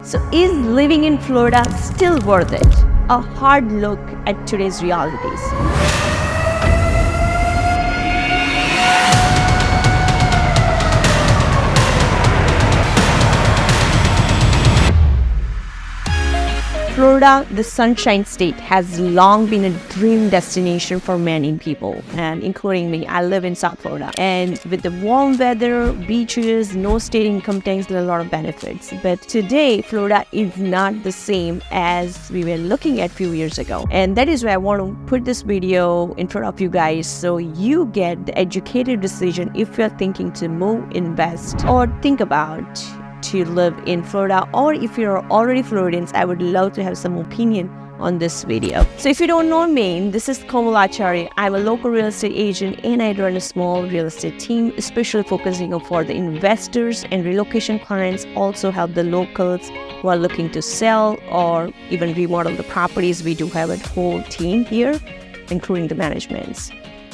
So is living in Florida still worth it? A hard look at today's realities. Florida, the Sunshine State, has long been a dream destination for many people, and including me. I live in South Florida, and with the warm weather, beaches, no state income tax, there are a lot of benefits. But today, Florida is not the same as we were looking at a few years ago, and that is why I want to put this video in front of you guys so you get the educated decision if you're thinking to move, invest, or think about to live in Florida. Or if you're already Floridians, I would love to have some opinion on this video. So if you don't know me, this is Condo. I'm a local real estate agent, and I run a small real estate team, especially focusing on for the investors and relocation clients. Also help the locals who are looking to sell or even remodel the properties. We do have a whole team here, including the managements.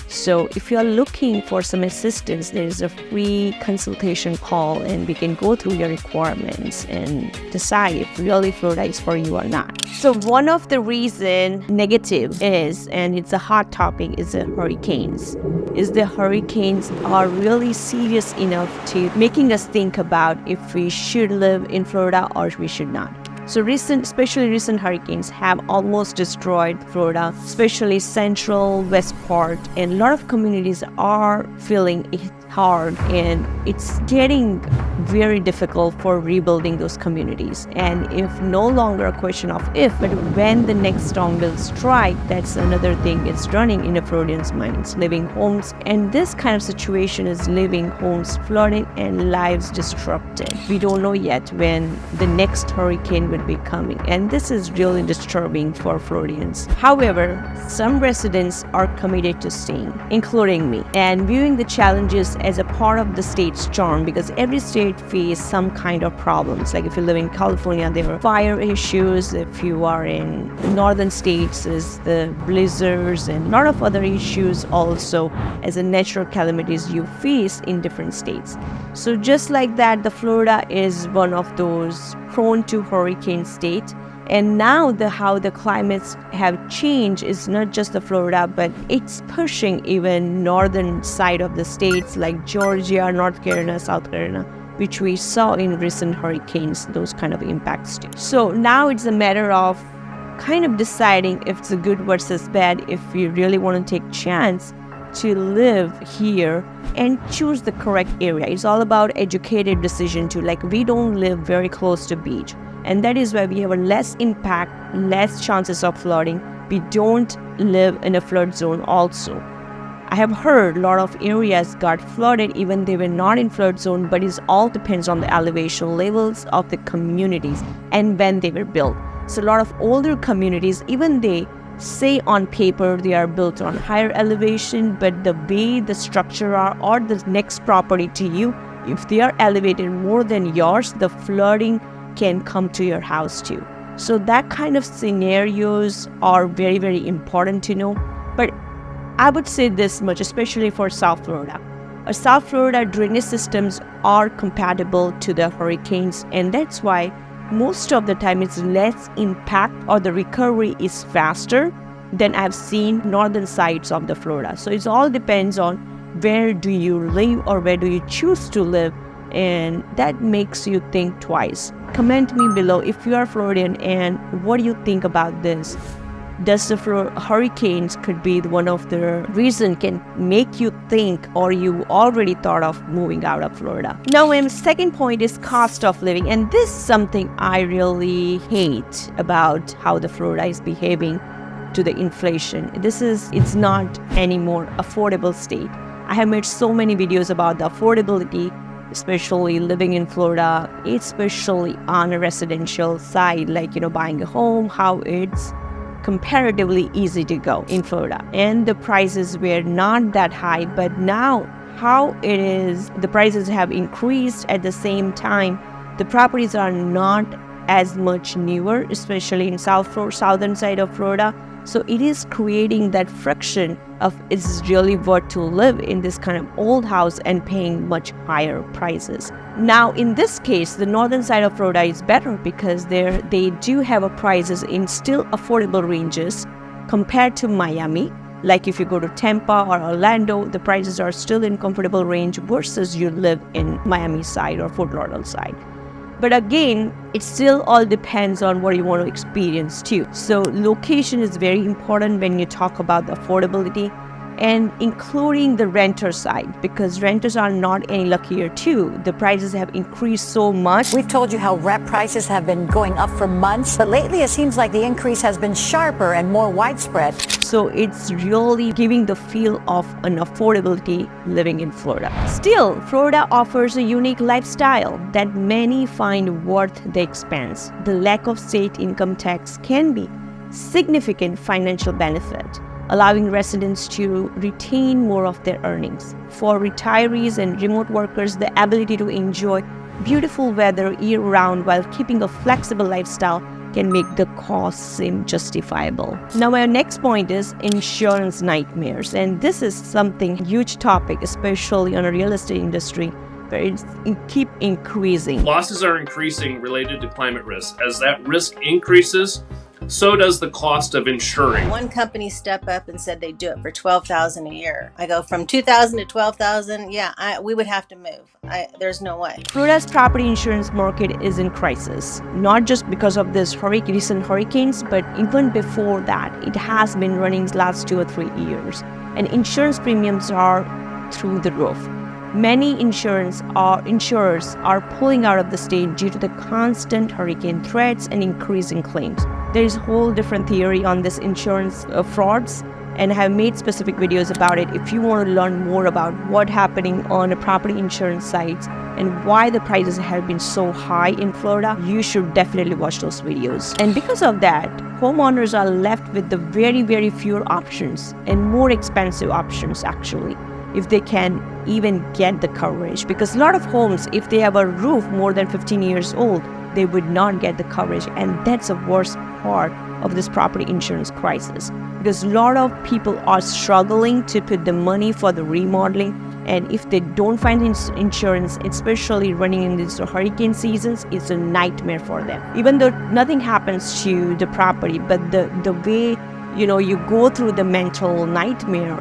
So if you are looking for some assistance, there is a free consultation call, and we can go through your requirements and decide if really Florida is for you or not. So one of the reason negative is, and it's a hot topic, is the hurricanes. Is the hurricanes are really serious enough to making us think about if we should live in Florida or we should not. So especially recent hurricanes have almost destroyed Florida, especially central, west part, and a lot of communities are feeling it hard, and it's getting very difficult for rebuilding those communities. And if no longer a question of if, but when the next storm will strike, that's another thing it's running in a Floridian's minds, living homes. And this kind of situation is living homes flooded and lives disrupted. We don't know yet when the next hurricane will be coming, and this is really disturbing for Floridians. However, some residents are committed to staying, including me, and viewing the challenges as a part of the state's charm, because every state faces some kind of problems. Like if you live in California, there are fire issues. If you are in northern states, is the blizzards and a lot of other issues also as a natural calamities you face in different states. So just like that, the Florida is one of those prone to hurricane state. And now how the climates have changed is not just the Florida, but it's pushing even northern side of the states like Georgia, North Carolina, South Carolina, which we saw in recent hurricanes, those kind of impacts too. So now it's a matter of kind of deciding if it's a good versus bad, if you really want to take chance to live here and choose the correct area. It's all about educated decision too. Like we don't live very close to beach, and that is why we have a less impact, less chances of flooding. We don't live in a flood zone also. I have heard a lot of areas got flooded even they were not in flood zone, but it all depends on the elevation levels of the communities and when they were built. So a lot of older communities, even they say on paper they are built on higher elevation, but the way the structure are or the next property to you, if they are elevated more than yours, the flooding can come to your house too. So that kind of scenarios are very, very important to know. But I would say this much, especially for South Florida. South Florida drainage systems are compatible to the hurricanes, and that's why most of the time it's less impact or the recovery is faster than I've seen northern sides of the Florida. So it all depends on where do you live or where do you choose to live, and that makes you think twice. Comment me below if you are Floridian and what do you think about this. Does the hurricanes could be one of the reason can make you think, or you already thought of moving out of Florida? Now, my second point is cost of living, and this is something I really hate about how the Florida is behaving to the inflation. It's not anymore affordable state. I have made so many videos about the affordability, especially living in Florida, especially on a residential side, like buying a home, how it's comparatively easy to go in Florida, and the prices were not that high. But now how it is, the prices have increased. At the same time, the properties are not as much newer, especially in southern side of Florida. So it is creating that friction of it's really worth to live in this kind of old house and paying much higher prices. Now, in this case, the northern side of Florida is better because they do have a prices in still affordable ranges compared to Miami. Like if you go to Tampa or Orlando, the prices are still in comfortable range versus you live in Miami side or Fort Lauderdale side. But again, it still all depends on what you want to experience too. So location is very important when you talk about the affordability, and including the renter side, because renters are not any luckier too. The prices have increased so much. We've told you how rent prices have been going up for months, but lately it seems like the increase has been sharper and more widespread. So it's really giving the feel of an affordability living in Florida. Still, Florida offers a unique lifestyle that many find worth the expense. The lack of state income tax can be significant financial benefit, allowing residents to retain more of their earnings. For retirees and remote workers, the ability to enjoy beautiful weather year-round while keeping a flexible lifestyle can make the cost seem justifiable. Now, my next point is insurance nightmares. And this is something huge topic, especially on a real estate industry, where it keep increasing. Losses are increasing related to climate risk. As that risk increases, so does the cost of insuring. One company stepped up and said they'd do it for $12,000 a year. I go from $2,000 to $12,000. Yeah, we would have to move. There's no way. Florida's property insurance market is in crisis, not just because of this recent hurricanes, but even before that, it has been running last 2 or 3 years, and insurance premiums are through the roof. Many insurers are pulling out of the state due to the constant hurricane threats and increasing claims. There is a whole different theory on this insurance frauds, and I have made specific videos about it. If you want to learn more about what's happening on the property insurance sites and why the prices have been so high in Florida, you should definitely watch those videos. And because of that, homeowners are left with the very, very few options and more expensive options actually, if they can even get the coverage. Because a lot of homes, if they have a roof more than 15 years old, they would not get the coverage. And that's the worst part of this property insurance crisis, because a lot of people are struggling to put the money for the remodeling. And if they don't find insurance, especially running in these hurricane seasons, it's a nightmare for them. Even though nothing happens to the property, but the way you go through the mental nightmare,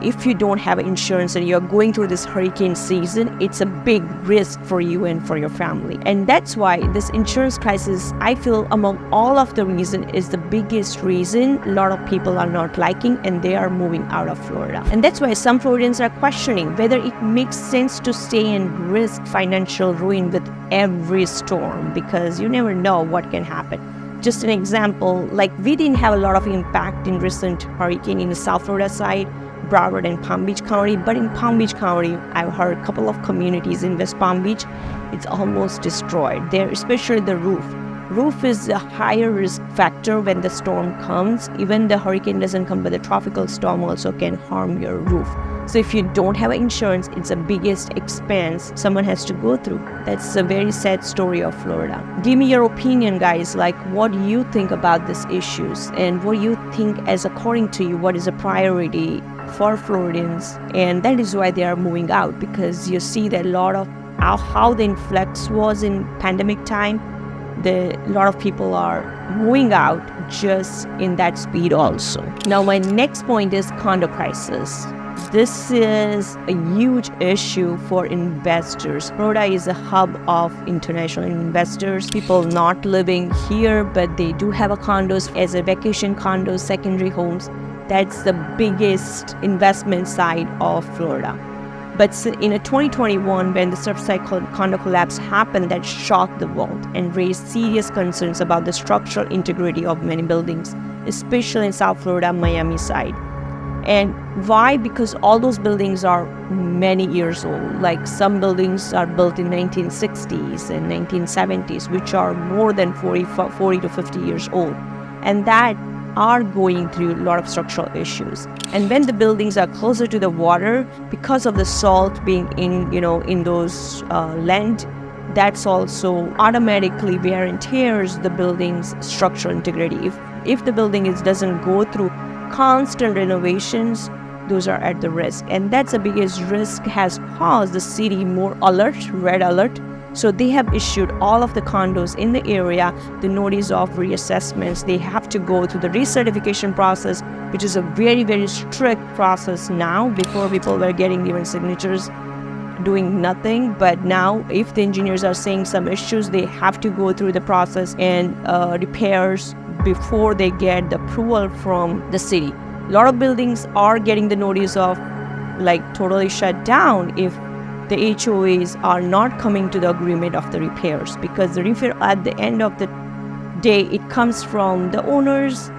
if you don't have insurance and you're going through this hurricane season, it's a big risk for you and for your family. And that's why this insurance crisis, I feel, among all of the reason, is the biggest reason a lot of people are not liking and they are moving out of Florida. And that's why some Floridians are questioning whether it makes sense to stay and risk financial ruin with every storm, because you never know what can happen. Just an example, like we didn't have a lot of impact in recent hurricane in the South Florida side, Broward and Palm Beach County, but in Palm Beach County, I've heard a couple of communities in West Palm Beach, it's almost destroyed. There, especially the roof. Roof is a higher risk factor when the storm comes. Even the hurricane doesn't come, but the tropical storm also can harm your roof. So if you don't have insurance, it's the biggest expense someone has to go through. That's a very sad story of Florida. Give me your opinion, guys, like what do you think about these issues, and what do you think, as according to you, what is a priority for Floridians? And that is why they are moving out, because you see that a lot of how the influx was in pandemic time, a lot of people are moving out just in that speed also. Now, my next point is condo prices. This is a huge issue for investors. Florida is a hub of international investors, people not living here, but they do have a condos as a vacation condos, secondary homes. That's the biggest investment side of Florida. But in 2021, when the Surfside condo collapse happened, that shocked the world and raised serious concerns about the structural integrity of many buildings, especially in South Florida, Miami side. And why? Because all those buildings are many years old. Like some buildings are built in 1960s and 1970s, which are more than 40 to 50 years old. And that are going through a lot of structural issues. And when the buildings are closer to the water, because of the salt being in those land, that's also automatically wear and tears the building's structural integrity. If the building doesn't go through constant renovations, those are at the risk. And that's the biggest risk, has caused the city more alert, red alert. So they have issued all of the condos in the area the notice of reassessments. They have to go through the recertification process, which is a very, very strict process now. Before, people were getting even signatures doing nothing, but now if the engineers are saying some issues, they have to go through the process and repairs before they get the approval from the city. A lot of buildings are getting the notice of totally shut down if the HOAs are not coming to the agreement of the repairs, because the repair at the end of the day, it comes from the owner's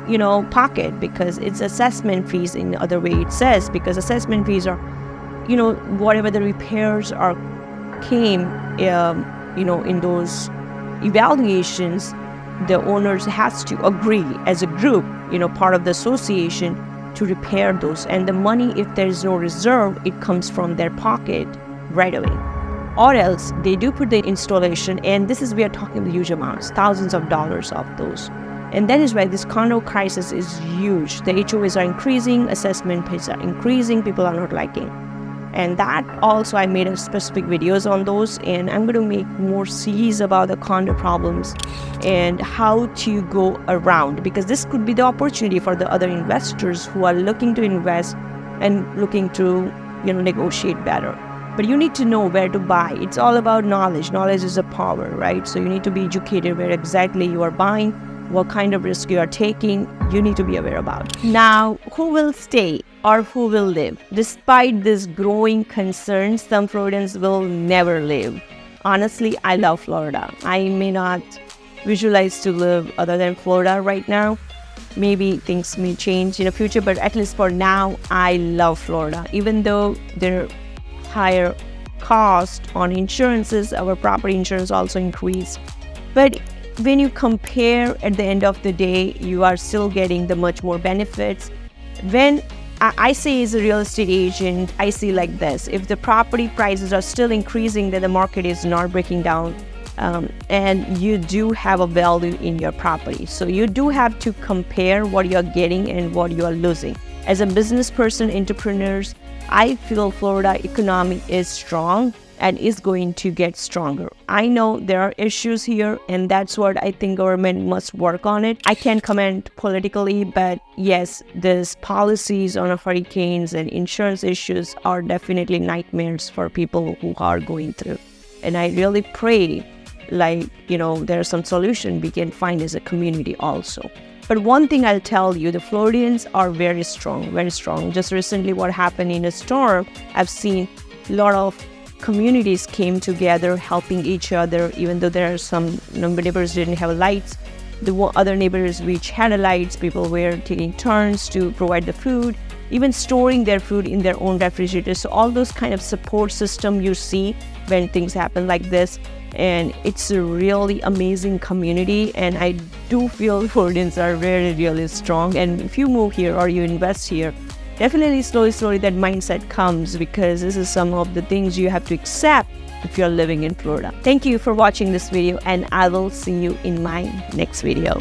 pocket, because it's assessment fees in the other way it says, because assessment fees are whatever the repairs came in those evaluations, the owners has to agree as a group, part of the association, to repair those. And the money, if there is no reserve, it comes from their pocket right away. Or else they do put the installation, and we are talking huge amounts, thousands of dollars of those. And that is why this condo crisis is huge. The HOAs are increasing, assessment fees are increasing, people are not liking. And that also, I made a specific videos on those, and I'm going to make more series about the condo problems and how to go around, because this could be the opportunity for the other investors who are looking to invest and looking to negotiate better. But you need to know where to buy. It's all about knowledge. Knowledge is a power, right? So you need to be educated where exactly you are buying, what kind of risk you are taking, you need to be aware about. Now, who will stay or who will live? Despite this growing concern, some Floridians will never live. Honestly, I love Florida. I may not visualize to live other than Florida right now. Maybe things may change in the future, but at least for now, I love Florida. Even though there are higher cost on insurances, our property insurance also increased. But when you compare, at the end of the day, you are still getting the much more benefits. When I say as a real estate agent, I see like this: if the property prices are still increasing, then the market is not breaking down, and you do have a value in your property. So you do have to compare what you're getting and what you are losing. As a business person, entrepreneurs, I feel Florida economy is strong and is going to get stronger. I know there are issues here, and that's what I think government must work on it. I can't comment politically, but yes, these policies on hurricanes and insurance issues are definitely nightmares for people who are going through. And I really pray, there's some solution we can find as a community also. But one thing I'll tell you, the Floridians are very strong, very strong. Just recently what happened in a storm, I've seen a lot of communities came together helping each other, even though there are some neighbors didn't have lights. The other neighbors which had lights, people were taking turns to provide the food, even storing their food in their own refrigerators. So all those kind of support system you see when things happen like this. And it's a really amazing community, and I do feel Floridians are really strong. And if you move here or you invest here, definitely slowly that mindset comes, because this is some of the things you have to accept if you're living in Florida. Thank you for watching this video, and I will see you in my next video.